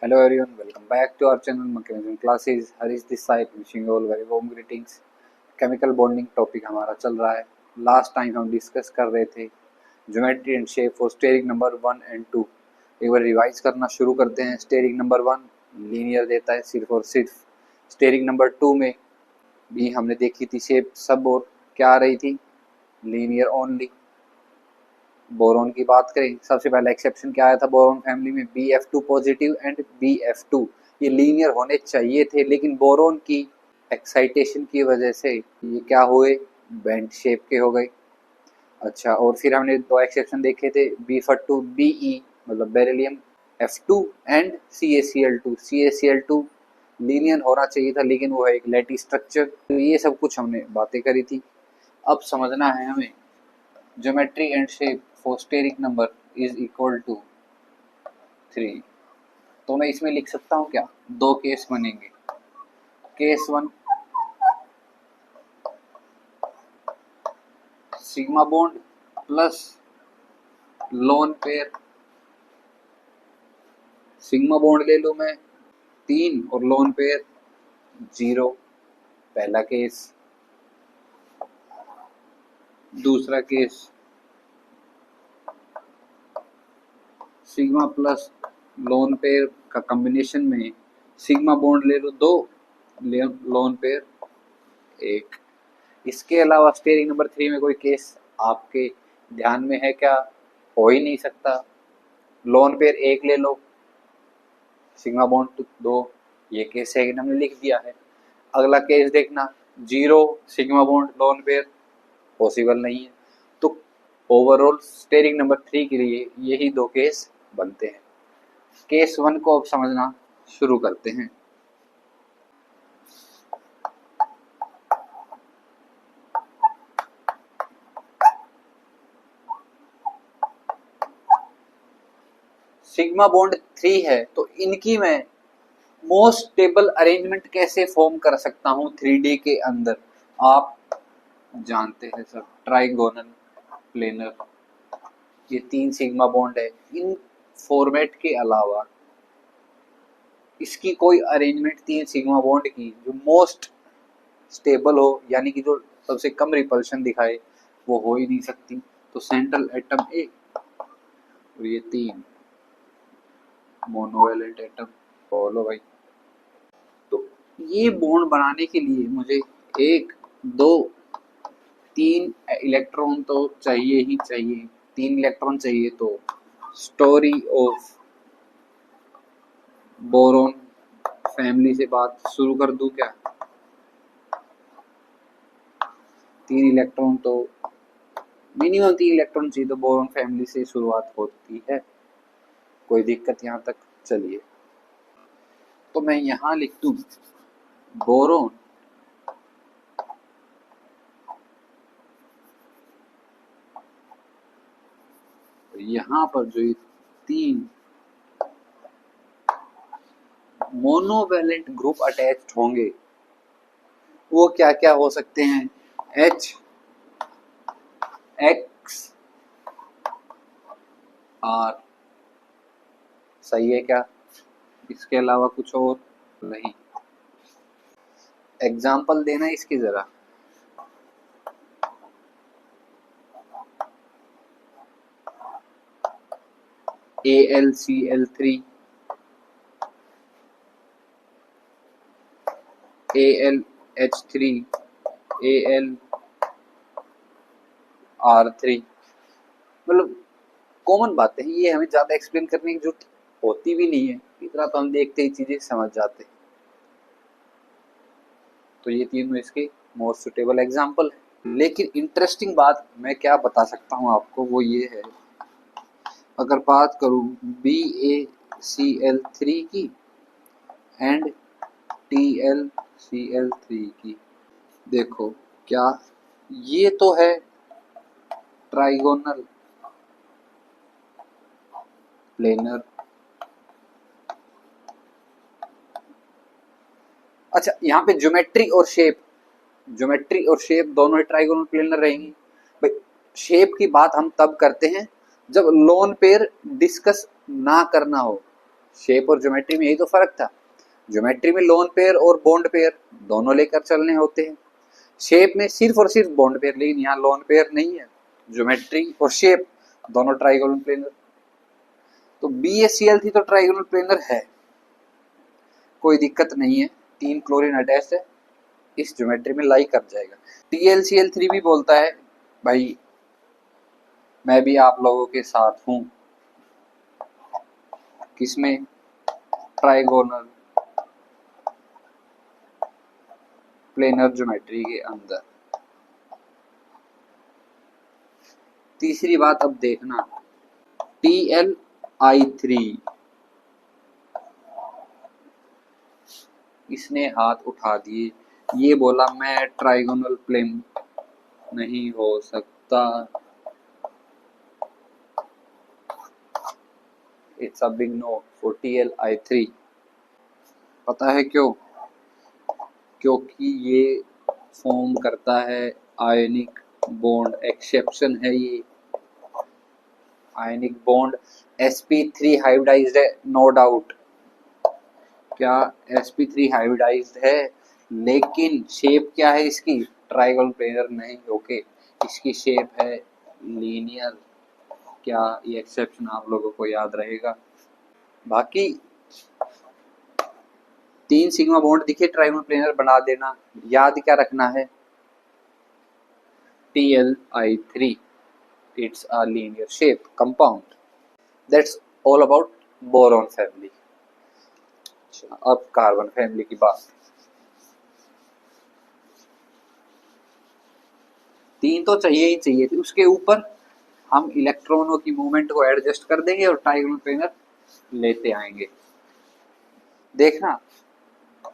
Hello everyone, welcome back to our channel Mechanism Classes. Harish this side, wishing you all very warm greetings. Chemical bonding topic हमारा चल रहा है। Last time हम discuss कर रहे थे geometry and shape for steric number 1 and 2। एक बार revise करना शुरू करते हैं। स्टेरिक नंबर 1 लीनियर देता है सिर्फ और सिर्फ। स्टेरिक नंबर 2 में भी हमने देखी थी शेप सब और क्या आ रही थी, लीनियर ओनली। बोरोन की बात करें, सबसे पहला एक्सेप्शन क्या आया था बोरोन फैमिली में, Bf2 पॉजिटिव एंड Bf2 ये लीनियर होने चाहिए थे, लेकिन बोरोन की एक्साइटेशन की वजह से ये क्या हुए, बेंड शेप के हो गए। अच्छा, और फिर हमने दो एक्सेप्शन देखे थे, Bf2 Be मतलब beryllium F2 and CaCl2। CaCl2 linear होना चाहिए था, लेकिन वो है एक लैटिस स्ट्रक्चर। तो ये सब कुछ हमने बातें करी थी। अब समझना है हमें geometry and shape for steric number is equal to 3। तो मैं इसमें लिख सकता हूँ क्या, दो केस बनेंगे। Case 1 sigma bond plus lone pair. Sigma bond ले लूँ मैं 3 और लोन पेयर 0, पहला केस। दूसरा case sigma plus lone pair का कॉम्बिनेशन में सिग्मा बॉन्ड ले लो 2, लोन पेयर 1। इसके अलावा स्टेरिक नंबर 3 में कोई केस आपके ध्यान में है क्या? हो ही नहीं सकता। लोन पेयर 1 ले लो, सिग्मा बॉन्ड 2, ये केस है, हमने लिख दिया है। अगला केस देखना, 0 sigma bond lone pair possible नहीं है। तो ओवरऑल स्टेरिक नंबर 3 के लिए यही दो केस बनते हैं। केस 1 को अब समझना शुरू करते हैं। सिग्मा बॉन्ड 3 है, तो इनकी मैं मोस्ट स्टेबल अरेंजमेंट कैसे फॉर्म कर सकता हूं 3D के अंदर? आप जानते हैं सब, ट्राइगोनल, प्लेनर, ये 3 सिग्मा बॉन्ड है। इन फॉर्मेट के अलावा इसकी कोई अरेंजमेंट 3 सिग्मा बॉन्ड की जो मोस्ट स्टेबल हो, यानी कि जो सबसे कम रिपल्शन दिखाए, वो हो ही नहीं सकती। तो सेंट्रल एटम ए और ये 3 मोनोवैलेंट एटम, बोलो भाई। तो ये बॉन्ड बनाने के लिए मुझे 1 2 3 इलेक्ट्रॉन तो चाहिए ही चाहिए। 3 इलेक्ट्रॉन चाहिए। तो स्टोरी ऑफ बोरोन फैमिली से बात शुरू कर दूं क्या? 3 इलेक्ट्रॉन तो मिनिमम 3 इलेक्ट्रॉन चाहिए, तो बोरोन फैमिली से शुरुआत होती है। कोई दिक्कत यहाँ तक? चलिए, तो मैं यहाँ लिख दूं बोरोन यहाँ पर जो ये 3 मोनोवैलेंट ग्रुप अटैच्ड होंगे वो क्या क्या हो सकते हैं? H, X, R। सही है क्या? इसके अलावा कुछ और नहीं। एग्जाम्पल देना इसकी जरा। AlCl3, AlH3, AlR3। मतलब कॉमन बातें हैं, ये हमें ज्यादा एक्सप्लेन करने की जरूरत होती भी नहीं है, इतना तो हम देखते ही चीजें समझ जाते हैं। तो ये तीनों इसके मोस्ट सुटेबल एग्जाम्पल है। लेकिन इंटरेस्टिंग बात मैं क्या बता सकता हूँ आपको, वो ये है, अगर बात करूँ BaCl3 की एंड TlCl3 की, देखो क्या ये तो है ट्राइगोनल प्लेनर। अच्छा, यहाँ पे ज्योमेट्री और शेप दोनों ही ट्राइगोनल प्लेनर रहेंगी। भाई शेप की बात हम तब करते हैं जब लोन पेयर डिस्कस ना करना हो। शेप और ज्योमेट्री में यही तो फर्क था। ज्योमेट्री में लोन पेयर और बॉन्ड पेयर दोनों लेकर चलने होते हैं, शेप में सिर्फ और सिर्फ बॉन्ड पेयर, लेकिन यहाँ लोन पेयर नहीं है। ज्योमेट्री और शेप दोनों ट्राइगोनल प्लेनर। तो BaCl3 तो ट्राइगोनल प्लेनर है, कोई दिक्कत नहीं है, 3 क्लोरीन अटैच है, इस ज्योमेट्री में लाई कर जाएगा। TlCl3 भी बोलता है भाई मैं भी आप लोगों के साथ हूं, किसमें, ट्राइगोनल प्लेनर ज्योमेट्री के अंदर। तीसरी बात अब देखना, TlI3 इसने हाथ उठा दिए, ये बोला मैं ट्राइगोनल प्लेन नहीं हो सकता, it's a big no for TlI3। पता है क्यों? क्योंकि ये फॉर्म करता है आयनिक बॉन्ड, एक्सेप्शन है ये, आयनिक बॉन्ड। sp3 हाइब्रिडाइज्ड है, नो डाउट, क्या sp3 हाइब्रिडाइज्ड है, लेकिन शेप क्या है इसकी, ट्राइगोनल प्लेनर नहीं, ओके, इसकी शेप है लीनियर। क्या ये एक्सेप्शन आप लोगों को याद रहेगा? बाकी 3 सिग्मा बॉन्ड दिखे ट्राइगोनल प्लेनर बना देना, याद क्या रखना है, TlI3 it's a linear shape compound. That's all about boron family. अब कार्बन फैमिली की बात। 3 तो चाहिए ही चाहिए थी, उसके ऊपर हम इलेक्ट्रॉनों की मूवमेंट को एडजस्ट कर देंगे और ट्राइगोनल प्लेनर लेते आएंगे। देखना,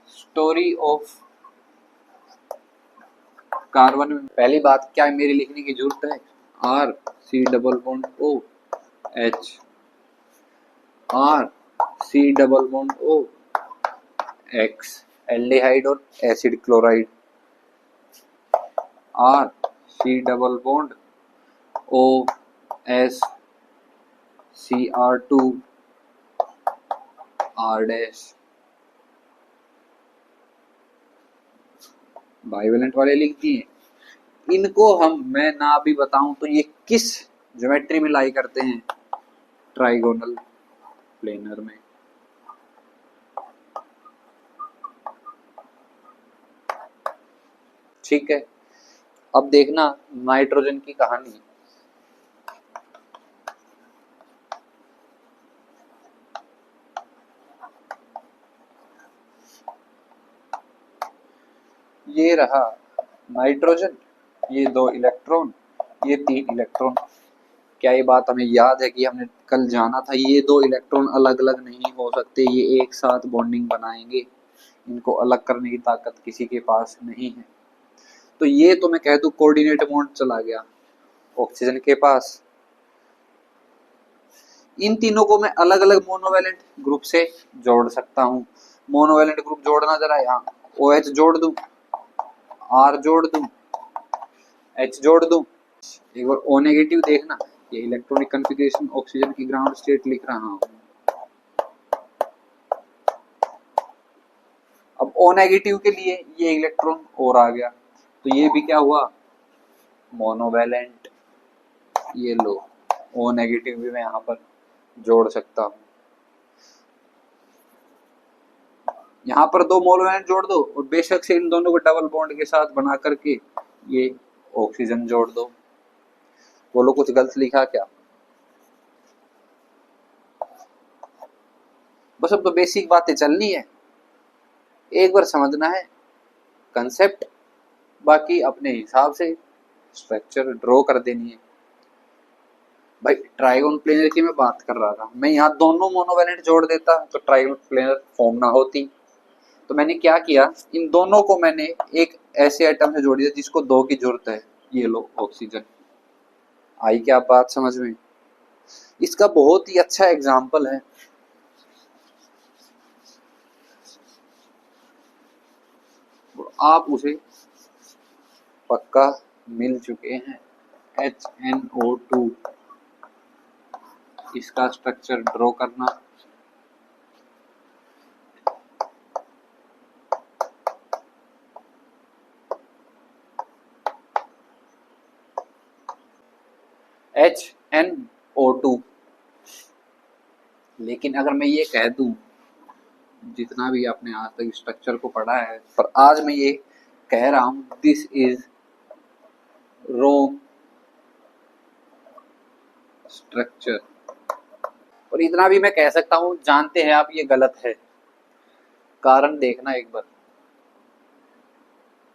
स्टोरी ऑफ कार्बन में पहली बात क्या मेरी लिखने की जरूरत है, R C double bond O H, R C double bond O X, aldehyde और acid chloride, R C double bond O S Cr2 R dash. Bivalent वाले लिख दिए, इनको मैं ना भी बताऊं तो ये किस ज्योमेट्री में लाई करते हैं, ट्राइगोनल प्लेनर में। ठीक है, अब देखना नाइट्रोजन की कहानी। ये रहा नाइट्रोजन, ये 2 इलेक्ट्रॉन, ये 3 इलेक्ट्रॉन। क्या ये बात हमें याद है कि हमने कल जाना था, ये 2 इलेक्ट्रॉन अलग अलग नहीं हो सकते, ये एक साथ बॉन्डिंग बनाएंगे, इनको अलग करने की ताकत किसी के पास नहीं है। तो ये तो मैं कह दूं कोऑर्डिनेट बॉन्ड चला गया ऑक्सीजन के पास। इन तीनों को मैं अलग अलग मोनोवैलेंट ग्रुप से जोड़ सकता हूँ। मोनोवैलेंट ग्रुप जोड़ना जरा, यहाँ OH जोड़ दूं, R जोड़ दूं, H जोड़ दूं, एक बार O नेगेटिव देखना, ये इलेक्ट्रॉनिक कॉन्फ़िगरेशन ऑक्सीजन की ग्राउंड स्टेट लिख रहा हूँ। अब O नेगेटिव के लिए ये इलेक्ट्रॉन और आ गया, तो ये भी क्या हुआ, मोनोवैलेंट। ये लो, O नेगेटिव भी मैं यहाँ पर जोड़ सकता हूँ। यहाँ पर 2 मोनोवैलेंट जोड़ दो और बेशक से इन दोनों को डबल बॉन्ड के साथ बना करके ये ऑक्सीजन जोड़ दो। बोलो कुछ गलत लिखा क्या? बस अब तो बेसिक बातें चलनी है, एक बार समझना है कंसेप्ट, बाकी अपने हिसाब से स्ट्रक्चर ड्रॉ कर देनी है। भाई ट्राइगोनल प्लेनर की मैं बात कर रहा था, मैं यहाँ दोनों मोनोवैलेंट जोड़ देता तो ट्राइगोनल प्लेनर फॉर्म ना होती। तो मैंने क्या किया, इन दोनों को मैंने एक ऐसे एटम से जोड़ दिया जिसको 2 की जरूरत है, ये लो ऑक्सीजन। आई क्या बात समझ में? इसका बहुत ही अच्छा एग्जाम्पल है, आप उसे पक्का मिल चुके हैं, HNO2। इसका स्ट्रक्चर ड्रॉ करना, HNO2। लेकिन अगर मैं ये कह दूं, जितना भी आपने आज तक स्ट्रक्चर को पढ़ा है, पर आज मैं ये कह रहा हूं दिस इज रोंग स्ट्रक्चर। और इतना भी मैं कह सकता हूं, जानते हैं आप ये गलत है। कारण देखना एक बार,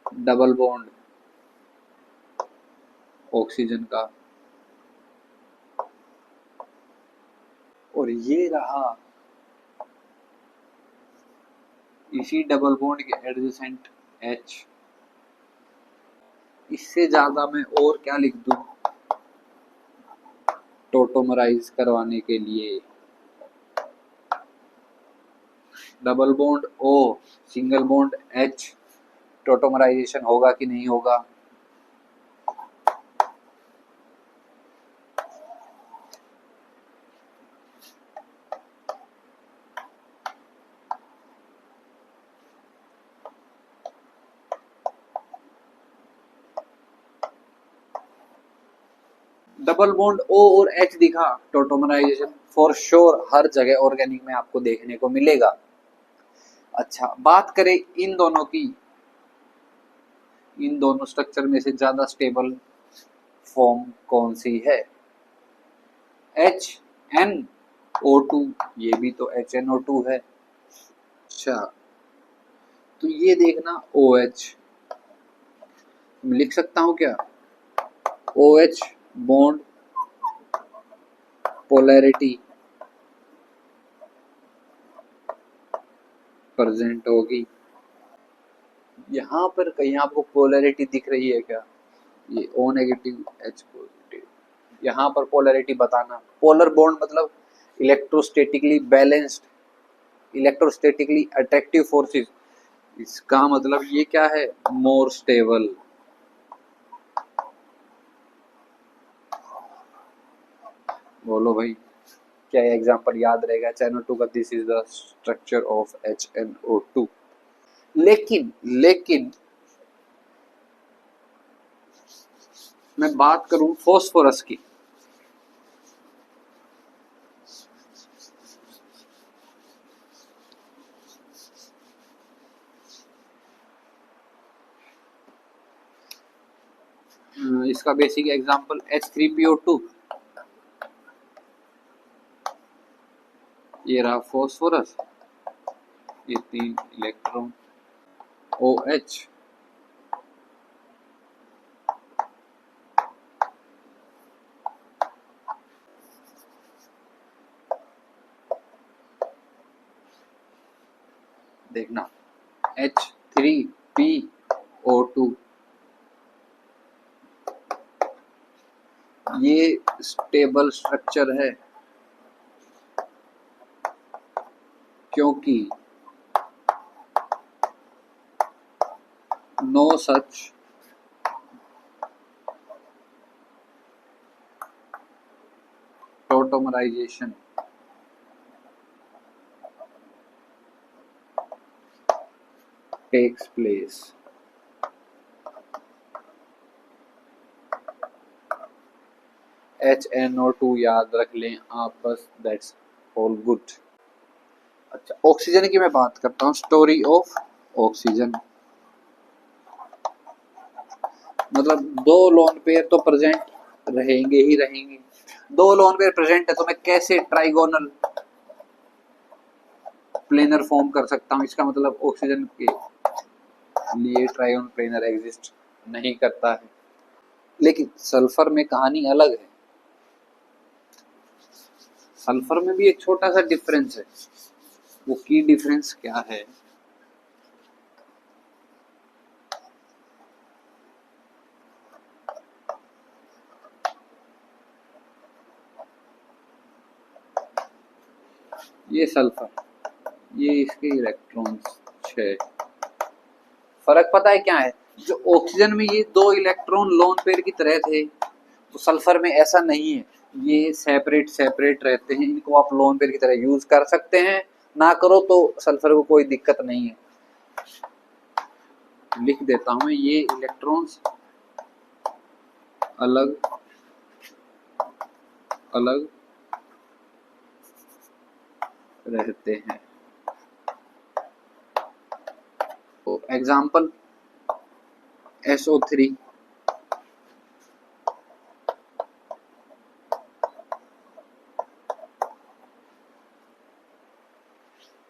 डबल बॉन्ड ऑक्सीजन का, और ये रहा इसी डबल बॉन्ड के एडजेसेंट H। इससे ज्यादा मैं और क्या लिख दूं टोटोमराइज करवाने के लिए। Double bond O, single bond H, tautomerisation होगा कि नहीं होगा? डबल बॉन्ड O और H दिखा, टोटोमराइजेशन फॉर श्योर हर जगह ऑर्गेनिक में आपको देखने को मिलेगा। अच्छा, बात करें इन दोनों की, इन दोनों स्ट्रक्चर में से ज्यादा स्टेबल फॉर्म कौन सी है? HNO2, ये भी तो HNO2 है। अच्छा, तो ये देखना OH, मैं लिख सकता हूं क्या? OH बॉन्ड पोलैरिटी प्रेजेंट होगी। यहां पर कहीं आपको पोलैरिटी दिख रही है क्या? ये O नेगेटिव H पॉजिटिव, यहां पर पोलैरिटी बताना। पोलर बॉन्ड मतलब इलेक्ट्रोस्टैटिकली बैलेंस्ड, इलेक्ट्रोस्टैटिकली अट्रैक्टिव फोर्सेस। इसका मतलब ये क्या है? More stable. बोलो भाई, क्या एग्जांपल याद रहेगा HNO2 का? This is the structure of HNO2। लेकिन मैं बात करूं फॉस्फोरस की, इसका बेसिक एग्जांपल H3PO2। ये रहा फॉस्फोरस, ये 3 इलेक्ट्रॉन OH, देखना H3PO2, ये स्टेबल स्ट्रक्चर है क्योंकि no such tautomerisation takes place। HNO2 याद रख लें आप बस, दैट्स ऑल गुड। अच्छा, ऑक्सीजन की मैं बात करता हूँ, स्टोरी ऑफ ऑक्सीजन। मतलब दो लोन पेयर तो प्रेजेंट रहेंगे ही रहेंगे। दो लोन पेयर प्रेजेंट है तो मैं कैसे ट्राइगोनल प्लेनर फॉर्म कर सकता हूँ? इसका मतलब ऑक्सीजन के लिए ट्राइगोनल प्लेनर एग्जिस्ट नहीं करता है। लेकिन सल्फर में कहानी अलग है। सल्फर में भी एक छोटा सा डिफरेंस है। वो की डिफरेंस क्या है? ये सल्फर, ये इसके इलेक्ट्रॉन्स 6। फर्क पता है क्या है? जो ऑक्सीजन में ये 2 इलेक्ट्रॉन लोन पेयर की तरह थे, तो सल्फर में ऐसा नहीं है। ये सेपरेट सेपरेट रहते हैं। इनको आप लोन पेयर की तरह यूज कर सकते हैं, ना करो तो सल्फर को कोई दिक्कत नहीं है। लिख देता हूं, ये इलेक्ट्रॉन्स अलग अलग रहते हैं। तो एग्जाम्पल SO3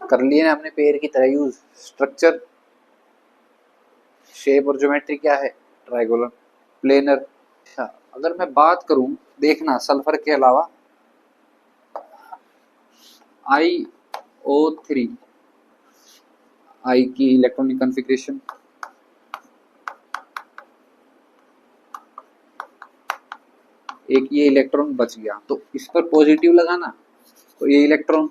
कर लिए ना अपने पेड़ की तरह यूज। स्ट्रक्चर, शेप और ज्योमेट्री क्या है? Trigonal, planar. अच्छा, अगर मैं बात करूं, देखना सल्फर के अलावा IO3, आई की इलेक्ट्रॉनिक कॉन्फ़िगरेशन, एक ये इलेक्ट्रॉन बच गया, तो इस पर पॉजिटिव लगाना, तो ये इलेक्ट्रॉन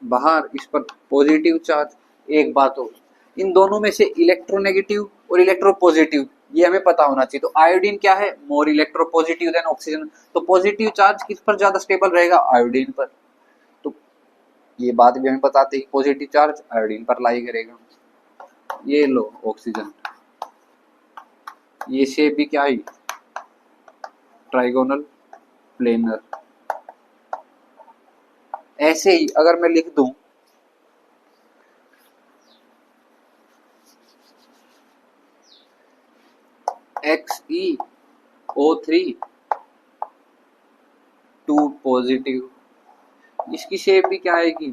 बाहर, इस पर पॉजिटिव चार्ज। एक बात हो, इन दोनों में से इलेक्ट्रोनेगेटिव और इलेक्ट्रोपॉजिटिव ये हमें पता होना चाहिए। तो आयोडीन क्या है? More electropositive than oxygen. तो पॉजिटिव चार्ज किस पर ज्यादा स्टेबल रहेगा? आयोडीन पर। तो ये बात भी हमें बताते हैं, पॉजिटिव चार्ज आयोडीन पर लाई करेगा। ये लो ऑक्सीजन, ये शेप भी क्या है? Trigonal, planar. ऐसे ही अगर मैं लिख दूं XeO3 2 पॉजिटिव, इसकी शेप भी क्या आएगी?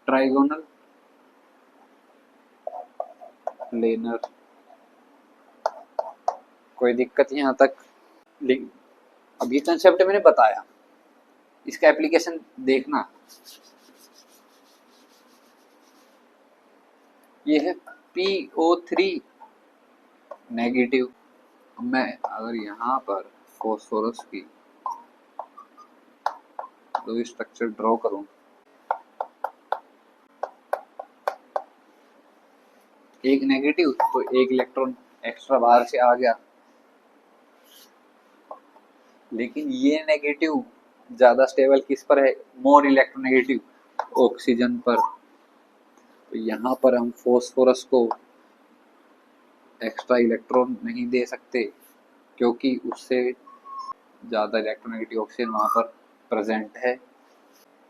Trigonal, planar. कोई दिक्कत यहाँ तक? अब ये कंसेप्ट मैंने बताया, इसका एप्लीकेशन देखना। ये है PO3 नेगेटिव। मैं अगर यहाँ पर फॉस्फोरस की दो स्ट्रक्चर ड्रॉ करूं, एक नेगेटिव तो एक इलेक्ट्रॉन एक्स्ट्रा बाहर से आ गया, लेकिन ये नेगेटिव ज्यादा स्टेबल किस पर है? मोर इलेक्ट्रोनेगेटिव, ऑक्सीजन पर। तो यहाँ पर हम फॉस्फोरस को एक्स्ट्रा इलेक्ट्रॉन नहीं दे सकते, क्योंकि उससे ज्यादा इलेक्ट्रोनेगेटिव ऑक्सीजन वहां पर प्रेजेंट है।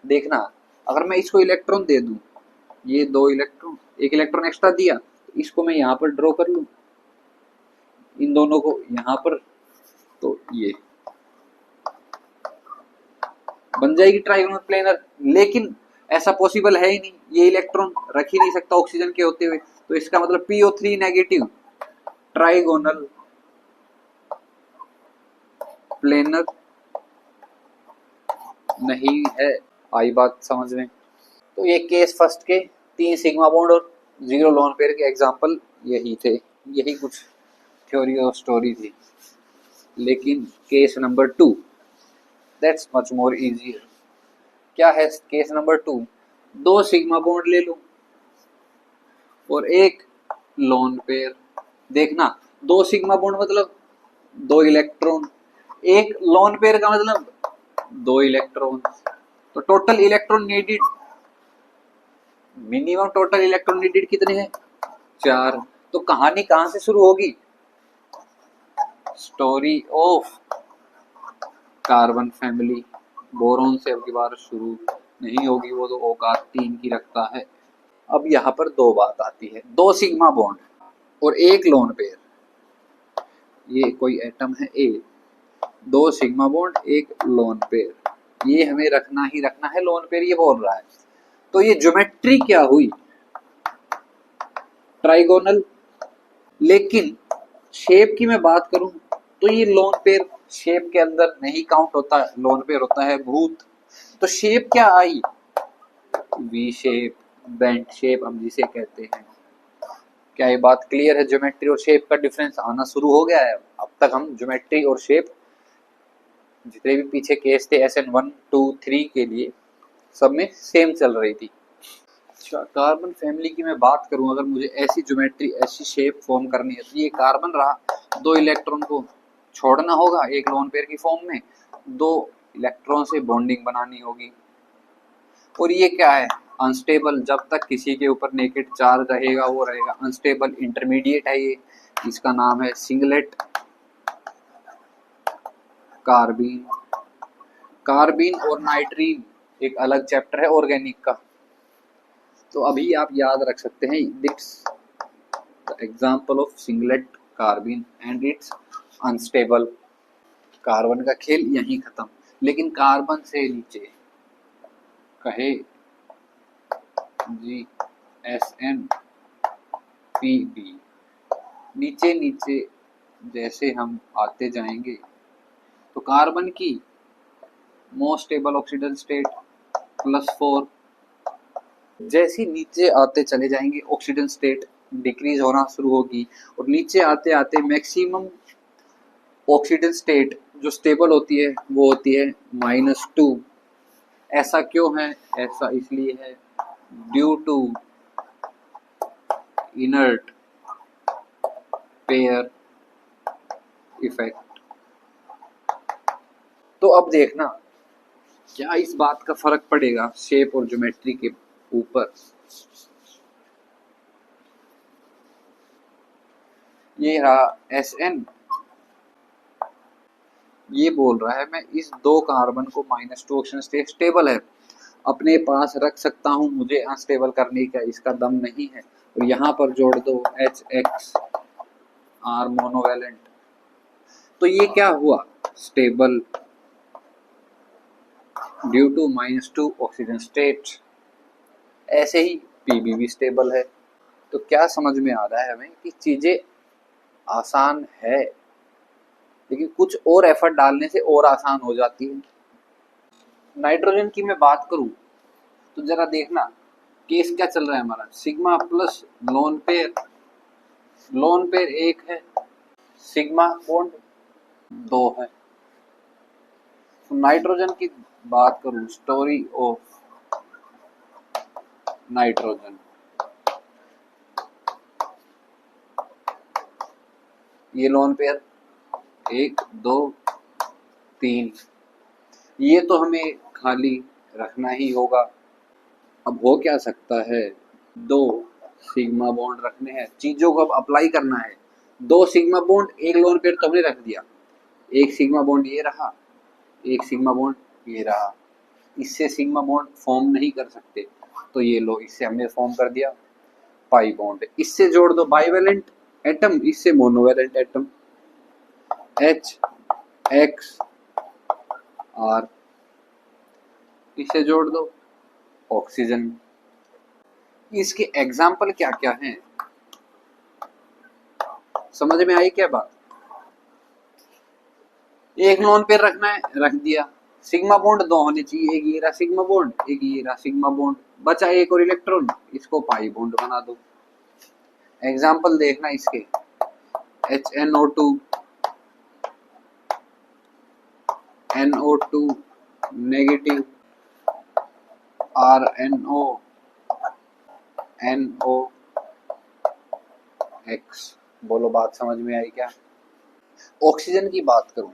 देखना, अगर मैं इसको इलेक्ट्रॉन दे दूं, ये दो इलेक्ट्रॉन, एक इलेक्ट्रॉन एक्स्ट्रा दिया, तो इसको मैं यहाँ पर ड्रॉ कर लूं, इन दोनों को यहाँ पर, तो ये बन जाएगी ट्राइगोनल प्लेनर। लेकिन ऐसा पॉसिबल है ही नहीं, ये इलेक्ट्रॉन रख ही नहीं सकता ऑक्सीजन के होते हुए। तो इसका मतलब PO3 नेगेटिव ट्राइगोनल प्लेनर नहीं है। आई बात समझ में? तो ये केस फर्स्ट के 3 सिग्मा बॉन्ड और 0 लोन पेयर के एग्जांपल यही थे, यही कुछ थ्योरी और स्टोरी थी। लेकिन case number 2, that's much more easier. क्या है केस नंबर 2? 2 सिग्मा बॉन्ड ले लो और एक लोन पेयर। देखना, 2 सिग्मा बॉन्ड मतलब 2 इलेक्ट्रॉन, एक लोन पेयर का मतलब 2 इलेक्ट्रॉन। तो total electron needed, minimum total electron needed कितने हैं? 4। तो कहानी कहां से शुरू होगी? Story of carbon family. Boron से अब की बार शुरू नहीं होगी, वो तो औकात 3 की रखता है। अब यहाँ पर 2 बात आती है, 2 सिग्मा बॉन्ड और एक लोन पेयर। ये कोई एटम है A, 2 सिग्मा बॉन्ड एक लोन पेयर, ये हमें रखना ही रखना है, लोन पेयर ये बोल रहा है। तो ये ज्योमेट्री क्या हुई? ट्राइगोनल। लेकिन शेप की मैं बात करूं तो ये लोन पेयर शेप के अंदर नहीं काउंट होता है, लोन पेयर होता है भूत। तो शेप क्या आई? वी शेप, बेंट शेप हम जिसे कहते हैं। क्या ये बात क्लियर है? ज्योमेट्री और शेप का डिफरेंस आना शुरू हो गया है। अब तक हम ज्योमेट्री और शेप जितने भी पीछे केस थे SN1, 2, 3 के लिए, सब में सेम चल रही थी। अच्छा, कार्बन फैमिली की मैं बात करूं, अगर मुझे ऐसी ज्योमेट्री, ऐसी शेप फॉर्म करनी है, तो ये कार्बन रहा, 2 इलेक्ट्रॉन को छोड़ना होगा एक लोन पेयर की फॉर्म में, 2 इलेक्ट्रॉन से बॉन्डिंग बनानी होगी। और ये क्या है? अनस्टेबल, जब तक किसी के ऊपर नेगेटिव चार्ज रहेगा वो रहेगा अनस्टेबल, इंटरमीडिएट है ये। इसका नाम है सिंगलेट कार्बीन। कार्बिन और नाइट्रीन एक अलग चैप्टर है ऑर्गेनिक का। तो अभी आप याद रख सकते हैं that's the example of singlet carbene and it's unstable. Carbon का खेल यहीं खत्म। लेकिन कार्बन से नीचे कहे GSNPB, नीचे नीचे जैसे हम आते जाएंगे तो कार्बन की मोस्ट स्टेबल ऑक्सीडेशन स्टेट +4, जैसे नीचे आते चले जाएंगे ऑक्सीडेशन स्टेट डिक्रीज होना शुरू होगी और नीचे आते आते मैक्सिमम ऑक्सीडेशन स्टेट जो स्टेबल होती है वो होती है -2। ऐसा क्यों है? ऐसा इसलिए है due to inert pair effect. तो अब देखना क्या इस बात का फर्क पड़ेगा शेप और ज्योमेट्री के ऊपर। ये रहा SN, ये बोल रहा है मैं इस 2 कार्बन को -2 ऑक्सीजन स्टेट स्टेबल है अपने पास रख सकता हूं, मुझे अनस्टेबल करने का इसका दम नहीं है। और यहाँ पर जोड़ दो HX मोनोवैलेंट। तो ये क्या हुआ? Stable due to -2 oxygen state. ऐसे ही PB भी स्टेबल है। तो क्या समझ में आ रहा है हमें कि चीजें आसान है लेकिन कुछ और एफर्ट डालने से और आसान हो जाती है। नाइट्रोजन की मैं बात करूं तो जरा देखना केस क्या चल रहा है हमारा। Sigma plus lone pair, lone pair 1 है, सिग्मा बॉन्ड 2 है। तो नाइट्रोजन की बात करूं, स्टोरी ऑफ नाइट्रोजन, ये लोन पेयर 1 2 3, ये तो हमें खाली रखना ही होगा। अब हो क्या सकता है, 2 सिग्मा बॉन्ड रखने हैं, चीजों को अब अप्लाई करना है। 2 सिग्मा बॉन्ड, एक लोन पेयर तो हमने रख दिया, एक सिग्मा बॉन्ड ये रहा, एक सिग्मा बॉन्ड ये रहा। इससे सिग्मा बॉन्ड फॉर्म नहीं कर सकते तो ये लो, इससे हमने फॉर्म कर दिया पाई बॉन्ड। इससे जोड़ दो बाइवेलेंट एटम, इससे मोनोवैलेंट एटम HXR, इसे जोड़ दो ऑक्सीजन। इसके एग्जाम्पल क्या क्या हैं, समझ में आई क्या बात? एक लोन पेयर रखना है, रख दिया। सिग्मा बॉन्ड 2 होने चाहिए, एक ये रहा सिग्मा बॉन्ड, एक ये रहा सिग्मा बॉन्ड, बचा एक और इलेक्ट्रॉन, इसको पाई बॉन्ड बना दो। एग्जाम्पल देखना इसके, HNO2 NO2 negative, RNO NOx। बोलो बात समझ में आई क्या? ऑक्सीजन की बात करूं,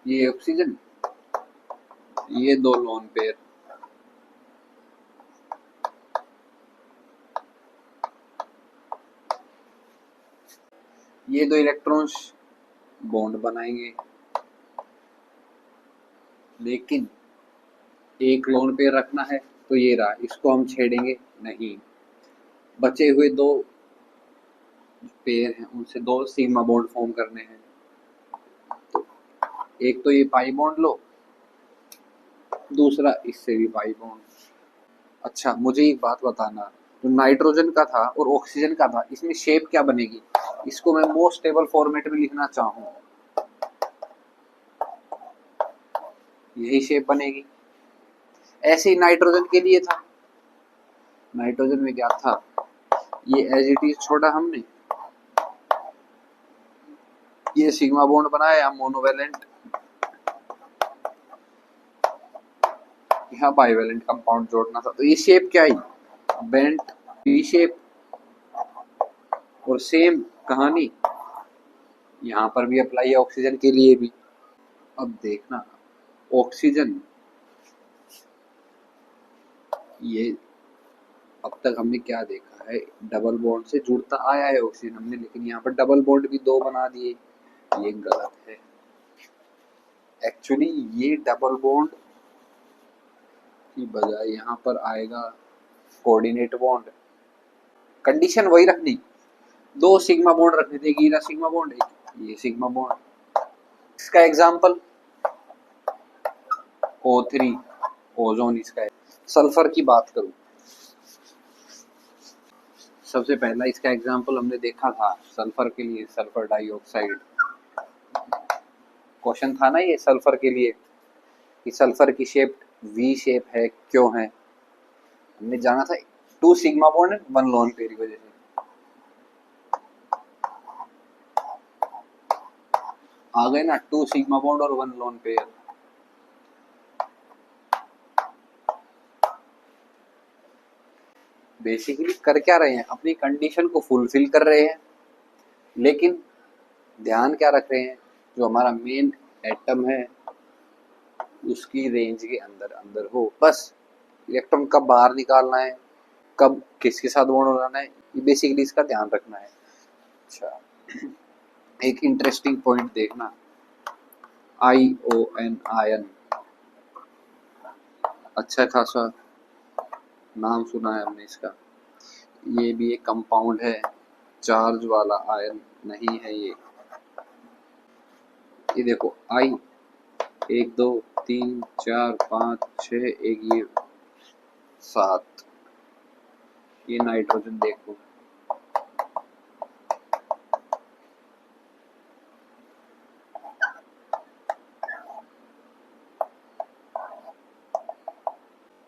ये ऑक्सीजन, ये 2 लोन पेयर, ये 2 इलेक्ट्रॉन्स बॉन्ड बनाएंगे। लेकिन एक लोन पेयर रखना है तो ये रहा, इसको हम छेड़ेंगे नहीं। बचे हुए 2 पेयर हैं उनसे 2 सिग्मा बॉन्ड फॉर्म करने हैं। तो एक तो ये पाई बॉन्ड लो, दूसरा इससे भी पाई बॉन्ड। अच्छा मुझे एक बात बताना, जो नाइट्रोजन का था और ऑक्सीजन का था, इसमें शेप क्या बनेगी? इसको मैं मोस्ट स्टेबल फॉर्मेट में लिखना चाहूँ, यही शेप बनेगी। ऐसे ही नाइट्रोजन के लिए था, नाइट्रोजन में क्या था, ये एज इट इज छोड़ा हमने, ये सिग्मा बॉन्ड बनाया मोनोवैलेंट, यहाँ बाइवेलेंट कंपाउंड जोड़ना था। तो ये शेप क्या आई, बेंट वी शेप। और सेम कहानी यहाँ पर भी अप्लाई है ऑक्सीजन के लिए भी। अब देखना ऑक्सीजन, ये अब तक हमने क्या देखा है, डबल बॉन्ड से जुड़ता आया है ऑक्सीजन हमने, लेकिन यहाँ पर डबल बॉन्ड भी दो बना दिए, ये गलत है। एक्चुअली ये डबल बॉन्ड की बजाय यहाँ पर आएगा कोऑर्डिनेट बॉन्ड। कंडीशन वही रखनी, दो सिग्मा बॉन्ड रखने थे, ये सिग्मा बॉन्ड है, ये सिग्मा बॉन्ड। इसका एग्जांपल O3 ओजोन इसका है। सल्फर की बात करूं, सबसे पहला इसका एग्जांपल हमने देखा था सल्फर के लिए, सल्फर डाइऑक्साइड। क्वेश्चन था ना ये सल्फर के लिए कि सल्फर की शेप वी शेप है, क्यों है? हमने जाना था 2 sigma bond and 1 lone pair की वजह से। आ गए ना 2 सिग्मा बॉन्ड और 1 लोन पेयर। बेसिकली कर क्या रहे हैं, अपनी कंडीशन को फुलफिल कर रहे हैं, लेकिन ध्यान क्या रख रहे हैं, जो हमारा मेन एटम है उसकी रेंज के अंदर अंदर हो। बस इलेक्ट्रॉन कब बाहर निकालना है, कब किसके साथ बॉन्ड बनाना है, ये बेसिकली इसका ध्यान रखना है। अच्छा, एक इंटरेस्टिंग पॉइंट देखना, ION आयन, अच्छा खासा नाम सुना है हमने इसका। ये भी एक कंपाउंड है, चार्ज वाला आयन नहीं है ये। ये देखो I 1 2 3 4 5 6, एक ये 7, ये नाइट्रोजन देखो,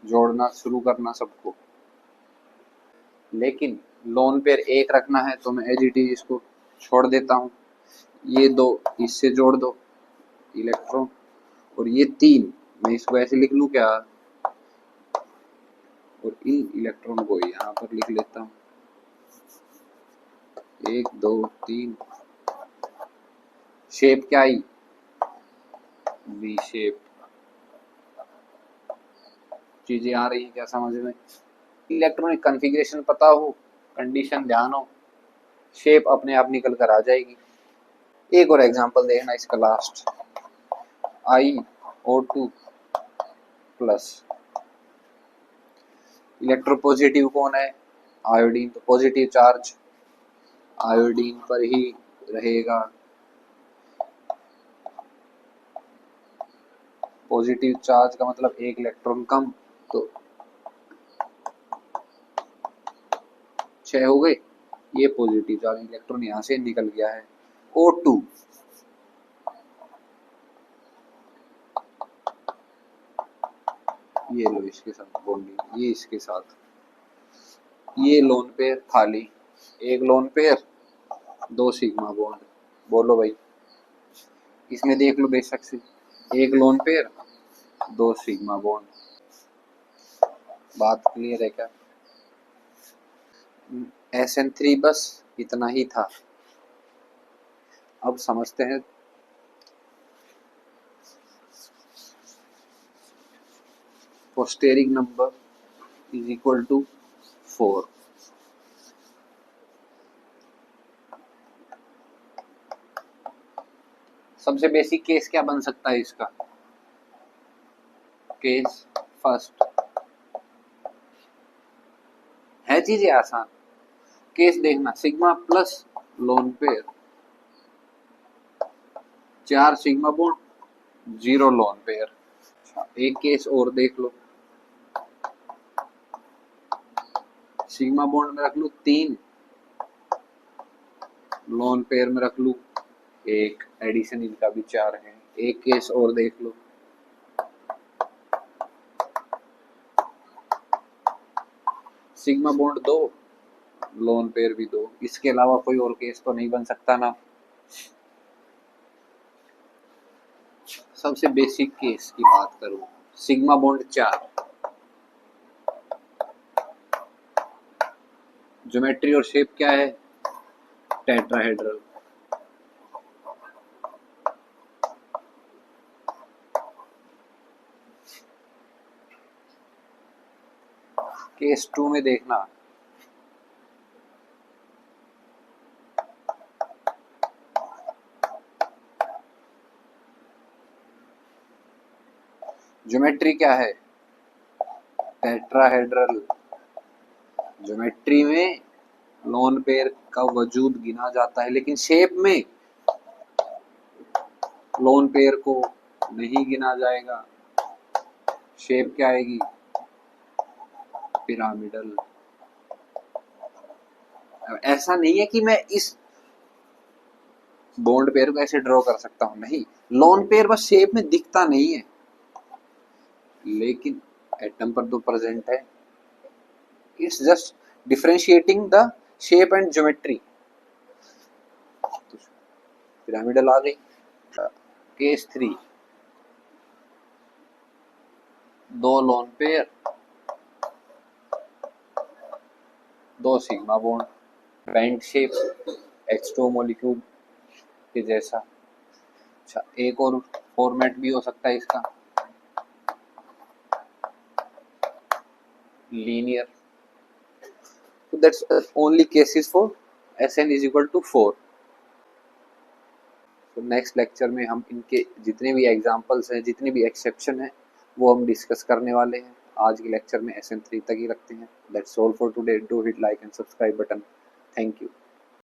जोड़ना शुरू करना सबको। लेकिन लोन पेयर एक रखना है तो मैं एज इट इज इसको छोड़ देता हूँ। ये 2 इससे जोड़ दो इलेक्ट्रॉन, और ये 3 मैं इसको ऐसे लिख लूँ क्या, और इन इलेक्ट्रॉन को यहाँ पर लिख लेता हूँ 1 2 3। शेप क्या आई, वी शेप। चीजें आ रही है क्या समझ में? इलेक्ट्रॉनिक कॉन्फ़िगरेशन पता हो, कंडीशन ध्यान हो, शेप अपने आप निकल कर आ जाएगी। एक और एग्जांपल देखना इसका लास्ट, IO2 प्लस। इलेक्ट्रोपॉजिटिव कौन है, आयोडीन, तो पॉजिटिव चार्ज आयोडीन पर ही रहेगा। पॉजिटिव चार्ज का मतलब एक इलेक्ट्रॉन कम, तो 6 हो गए। ये पॉजिटिव चार्ज इलेक्ट्रॉन यहाँ से निकल गया है। O2 ये लो इसके साथ बॉन्डिंग, ये इसके साथ, ये लोन पेयर खाली, एक लोन पेयर 2 सिग्मा बॉन्ड। बोलो भाई, इसमें देख लो बेशक से, एक लोन पेयर 2 सिग्मा बॉन्ड। बात क्लियर है क्या? SN3 बस इतना ही था। अब समझते हैं steric number is equal to 4। सबसे बेसिक केस क्या बन सकता है इसका? केस फर्स्ट है, चीजें आसान। केस देखना, sigma plus lone pair 4 sigma bond 0 lone pair. एक केस और देख लो, सिग्मा बॉन्ड में रख लू 3, लोन पेयर में रख लू 1, एडिशन इनका भी 4 है। एक केस और देख लो, सिग्मा बॉन्ड 2, लोन पेयर भी 2। इसके अलावा कोई और केस तो नहीं बन सकता ना। सबसे बेसिक केस की बात करूं, सिग्मा बॉन्ड 4, ज्योमेट्री और शेप क्या है, टेट्राहेड्रल। केस 2 में देखना, ज्योमेट्री क्या है, टेट्राहेड्रल। ज्योमेट्री में लोन पेयर का वजूद गिना जाता है, लेकिन शेप में लोन पेयर को नहीं गिना जाएगा। शेप क्या आएगी, पिरामिडल। ऐसा नहीं है कि मैं इस बॉन्ड पेयर को ऐसे ड्रॉ कर सकता हूं, नहीं, लोन पेयर बस शेप में दिखता नहीं है, लेकिन एटम पर तो प्रेजेंट है। It's just differentiating the shape and geometry. Pyramidal आ गई। केस 3, दो लोन पेयर, दो sigma bond, bent shape, H2 molecule के जैसा। अच्छा, एक और फॉर्मेट भी हो सकता है इसका, linear. So that's only cases for Sn is equal to 4। तो नेक्स्ट लेक्चर में हम इनके जितने भी एग्जांपल्स हैं, जितने भी एक्सेप्शन हैं, वो हम डिस्कस करने वाले हैं। आज के लेक्चर में Sn3 तक ही रखते हैं। That's all for today. Do hit like and subscribe button. Thank you.